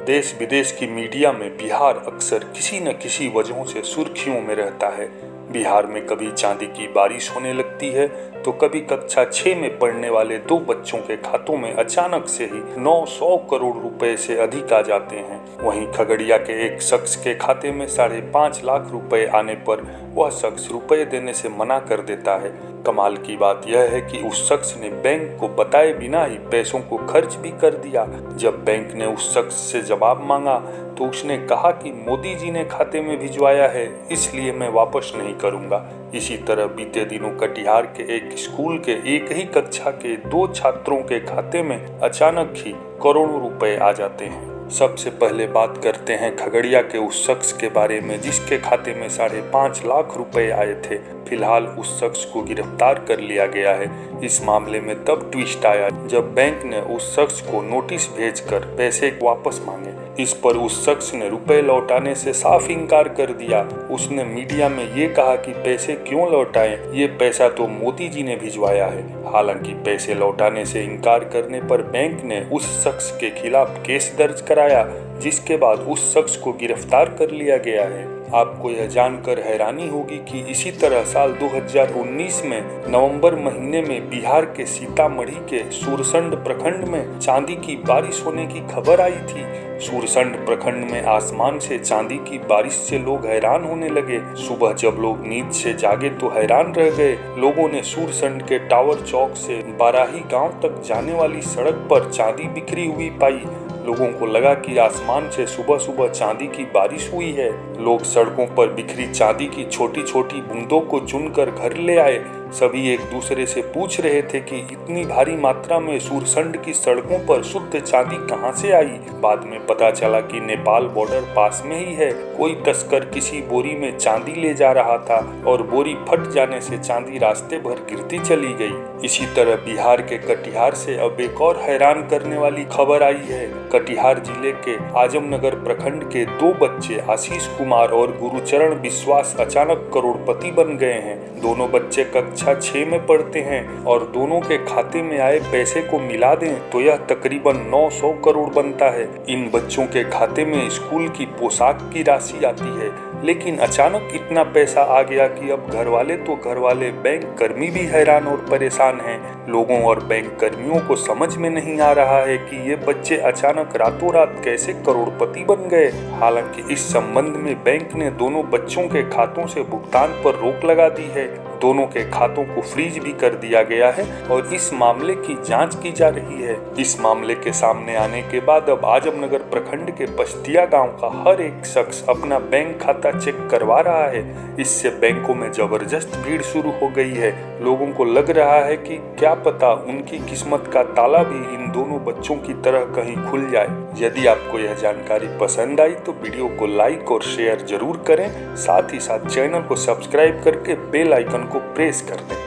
देश विदेश की मीडिया में बिहार अक्सर किसी न किसी वजहों से सुर्खियों में रहता है। बिहार में कभी चांदी की बारिश होने लगती है तो कभी कक्षा 6 में पढ़ने वाले 2 बच्चों के खातों में अचानक से ही 900 करोड़ रुपए से अधिक आ जाते हैं। वहीं खगड़िया के एक शख्स के खाते में 5.5 लाख रुपए आने पर वह शख्स रुपए देने से मना कर देता है। कमाल की बात यह है कि उस शख्स ने बैंक को बताए बिना ही पैसों को खर्च भी कर दिया। जब बैंक ने उस शख्स से जवाब मांगा तो उसने कहा कि मोदी जी ने खाते में भिजवाया है, इसलिए मैं वापस नहीं करूंगा। इसी तरह बीते दिनों कटिहार के एक स्कूल के एक ही कक्षा के 2 छात्रों के खाते में अचानक ही करोड़ों रुपए आ जाते हैं। सबसे पहले बात करते हैं खगड़िया के उस शख्स के बारे में जिसके खाते में 5.5 लाख रुपए आए थे। फिलहाल उस शख्स को गिरफ्तार कर लिया गया है। इस मामले में तब ट्विस्ट आया जब बैंक ने उस शख्स को नोटिस भेजकर पैसे वापस मांगे। इस पर उस शख्स ने रुपए लौटाने से साफ इनकार कर दिया। उसने मीडिया में ये कहा कि पैसे क्यों लौटाएं, ये पैसा तो मोदी जी ने भिजवाया है। हालांकि पैसे लौटाने से इनकार करने पर बैंक ने उस शख्स के खिलाफ केस दर्ज कराया, जिसके बाद उस शख्स को गिरफ्तार कर लिया गया है। आपको यह जानकर हैरानी होगी कि इसी तरह साल 2019 में नवंबर महीने में बिहार के सीतामढ़ी के सुरसंड प्रखंड में चांदी की बारिश होने की खबर आई थी। सुरसंड प्रखंड में आसमान से चांदी की बारिश से लोग हैरान होने लगे। सुबह जब लोग नींद से जागे तो हैरान रह गए। लोगों ने सुरसंड के टावर चौक से बाराही गांव तक जाने वाली सड़क पर चांदी बिखरी हुई पाई। लोगों को लगा कि आसमान से सुबह सुबह चांदी की बारिश हुई है। लोग सड़कों पर बिखरी चांदी की छोटी छोटी बूंदों को चुनकर घर ले आए। सभी एक दूसरे से पूछ रहे थे कि इतनी भारी मात्रा में सुरसंड की सड़कों पर शुद्ध चांदी कहां से आई। बाद में पता चला कि नेपाल बॉर्डर पास में ही है। कोई तस्कर किसी बोरी में चांदी ले जा रहा था और बोरी फट जाने से चांदी रास्ते भर गिरती चली गई। इसी तरह बिहार के कटिहार से अब एक और हैरान करने वाली खबर आई है। कटिहार जिले के आजमनगर प्रखंड के 2 बच्चे आशीष कुमार और गुरुचरण विश्वास अचानक करोड़पति बन गए हैं। दोनों बच्चे कक्षा 6 में पढ़ते हैं और दोनों के खाते में आए पैसे को मिला दें तो यह तकरीबन 900 करोड़ बनता है। इन बच्चों के खाते में स्कूल की पोशाक की राशि आती है, लेकिन अचानक इतना पैसा आ गया कि अब घर वाले बैंक कर्मी भी हैरान और परेशान हैं। लोगों और बैंक कर्मियों को समझ में नहीं आ रहा है कि ये बच्चे अचानक रातों रात कैसे करोड़पति बन गए। हालांकि इस संबंध में बैंक ने दोनों बच्चों के खातों से भुगतान पर रोक लगा दी है। दोनों के खातों को फ्रीज भी कर दिया गया है और इस मामले की जांच की जा रही है। इस मामले के सामने आने के बाद अब आजमनगर प्रखंड के पश्तिया गांव का हर एक शख्स अपना बैंक खाता चेक करवा रहा है। इससे बैंकों में जबरदस्त भीड़ शुरू हो गई है। लोगों को लग रहा है कि क्या पता उनकी किस्मत का ताला भी इन दोनों बच्चों की तरह कहीं खुल जाए। यदि आपको यह जानकारी पसंद आई तो वीडियो को लाइक और शेयर जरूर करें। साथ ही साथ चैनल को सब्सक्राइब करके बेल आइकन को प्रेस कर दें।